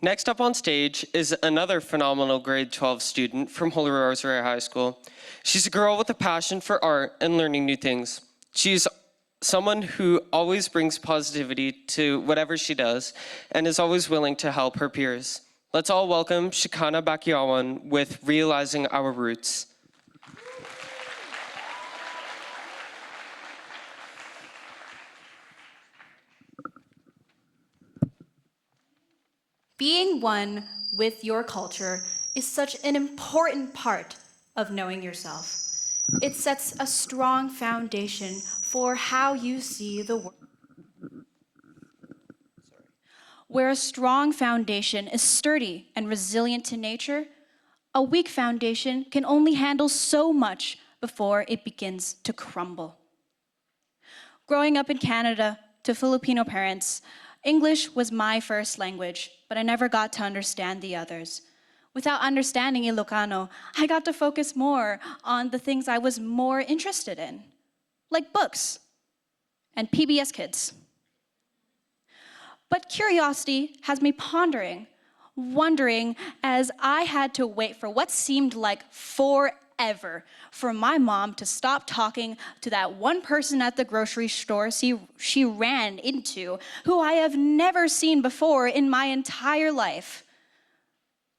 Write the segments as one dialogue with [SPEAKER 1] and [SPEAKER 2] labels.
[SPEAKER 1] Next up on stage is another phenomenal grade 12 student from Holy Rosary High School. She's a girl with a passion for art and learning new things. She's someone who always brings positivity to whatever she does and is always willing to help her peers. Let's all welcome Shekinah Bakyawan with Realizing Our Roots.
[SPEAKER 2] Being one with your culture is such an important part of knowing yourself. It sets a strong foundation for how you see the world. Where a strong foundation is sturdy and resilient to nature, a weak foundation can only handle so much before it begins to crumble. Growing up in Canada to Filipino parents, English was my first language, but I never got to understand the others. Without understanding Ilocano, I got to focus more on the things I was more interested in, like books and PBS Kids. But curiosity has me pondering, wondering as I had to wait for what seemed like forever for my mom to stop talking to that one person at the grocery store she ran into, who I have never seen before in my entire life.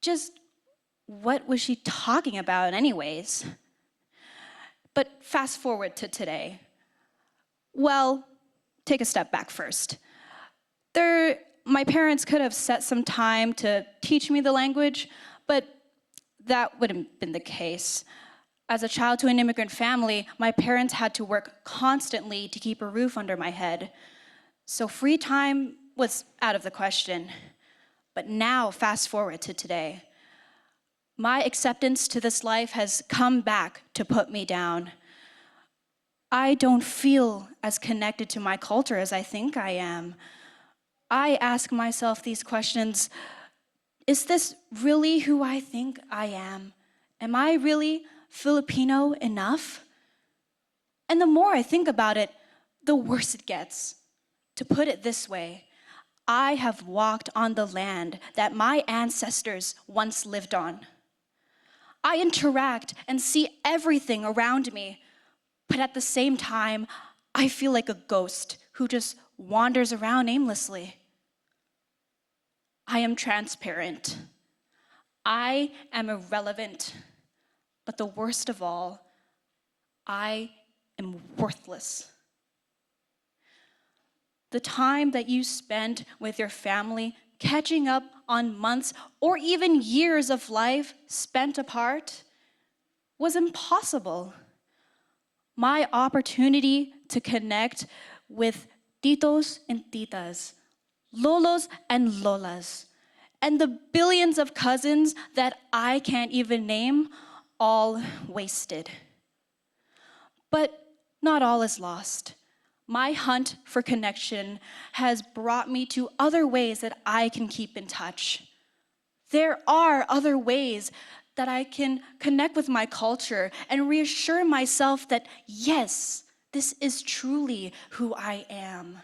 [SPEAKER 2] Just what was she talking about anyways? But fast forward to today. Well, take a step back first. My parents could have set some time to teach me the language, but that wouldn't have been the case. As a child to an immigrant family, my parents had to work constantly to keep a roof under my head. So free time was out of the question. But now, fast forward to today. My acceptance to this life has come back to put me down. I don't feel as connected to my culture as I think I am. I ask myself these questions: is this really who I think I am? Am I really Filipino enough? And the more I think about it, the worse it gets. To put it this way, I have walked on the land that my ancestors once lived on. I interact and see everything around me, but at the same time, I feel like a ghost who just wanders around aimlessly. I am transparent. I am irrelevant. But the worst of all, I am worthless. The time that you spent with your family catching up on months or even years of life spent apart was impossible. My opportunity to connect with titos and titas, lolos and lolas, and the billions of cousins that I can't even name, all wasted. But not all is lost. My hunt for connection has brought me to other ways that I can keep in touch. There are other ways that I can connect with my culture and reassure myself that, yes, this is truly who I am.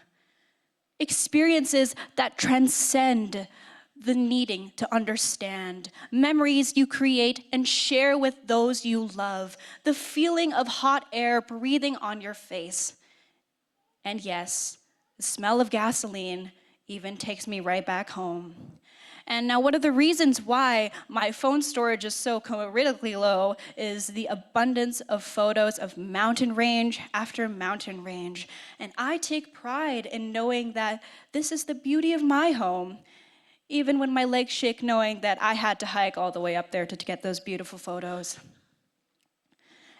[SPEAKER 2] Experiences that transcend the needing to understand, memories you create and share with those you love, the feeling of hot air breathing on your face. And yes, the smell of gasoline even takes me right back home. And now one of the reasons why my phone storage is so critically low is the abundance of photos of mountain range after mountain range. And I take pride in knowing that this is the beauty of my home, even when my legs shake knowing that I had to hike all the way up there to get those beautiful photos.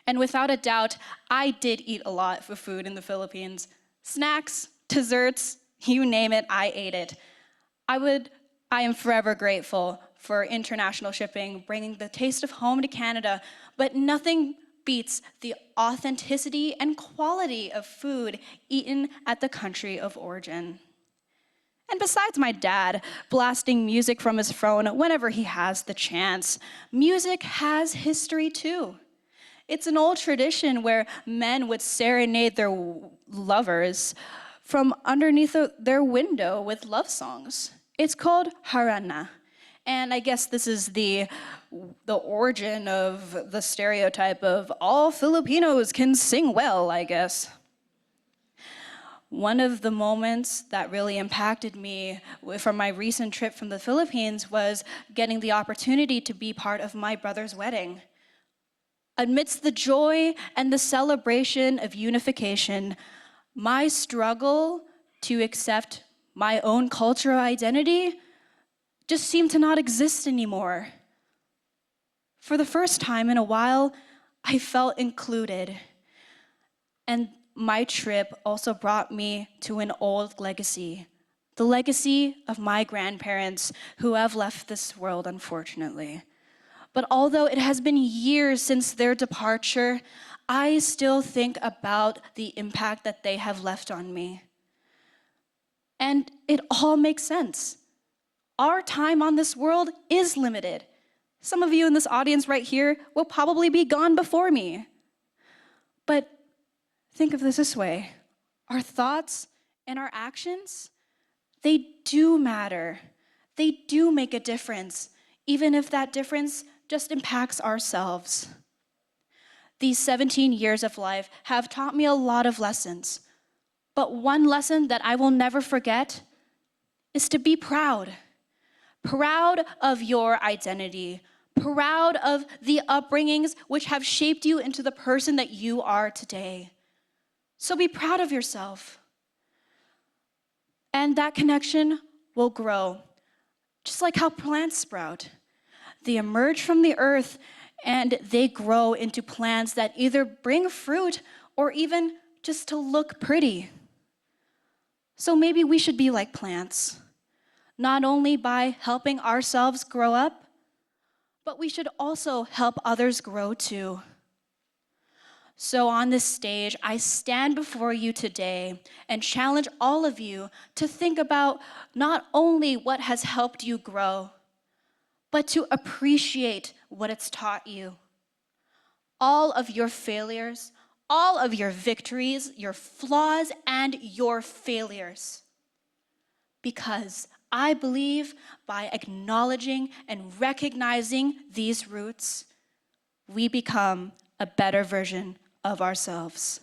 [SPEAKER 2] And without a doubt, I did eat a lot for food in the Philippines. Snacks, desserts, you name it, I ate it. I am forever grateful for international shipping, bringing the taste of home to Canada, but nothing beats the authenticity and quality of food eaten at the country of origin. And besides my dad blasting music from his phone whenever he has the chance, music has history too. It's an old tradition where men would serenade their lovers from underneath their window with love songs. It's called harana. And I guess this is the origin of the stereotype of all Filipinos can sing well, I guess. One of the moments that really impacted me from my recent trip from the Philippines was getting the opportunity to be part of my brother's wedding. Amidst the joy and the celebration of unification, my struggle to accept my own cultural identity just seemed to not exist anymore. For the first time in a while, I felt included. And my trip also brought me to an old legacy, the legacy of my grandparents who have left this world, unfortunately. But although it has been years since their departure, I still think about the impact that they have left on me. And it all makes sense. Our time on this world is limited. Some of you in this audience right here will probably be gone before me. But think of this way. Our thoughts and our actions, they do matter. They do make a difference, even if that difference just impacts ourselves. These 17 years of life have taught me a lot of lessons. But one lesson that I will never forget is to be proud. Proud of your identity. Proud of the upbringings which have shaped you into the person that you are today. So be proud of yourself. And that connection will grow, just like how plants sprout. They emerge from the earth and they grow into plants that either bring fruit or even just to look pretty. So maybe we should be like plants, not only by helping ourselves grow up, but we should also help others grow too. So on this stage, I stand before you today and challenge all of you to think about not only what has helped you grow, but to appreciate what it's taught you. All of your failures, all of your victories, your flaws, and your failures. Because I believe by acknowledging and recognizing these roots, we become a better version of ourselves.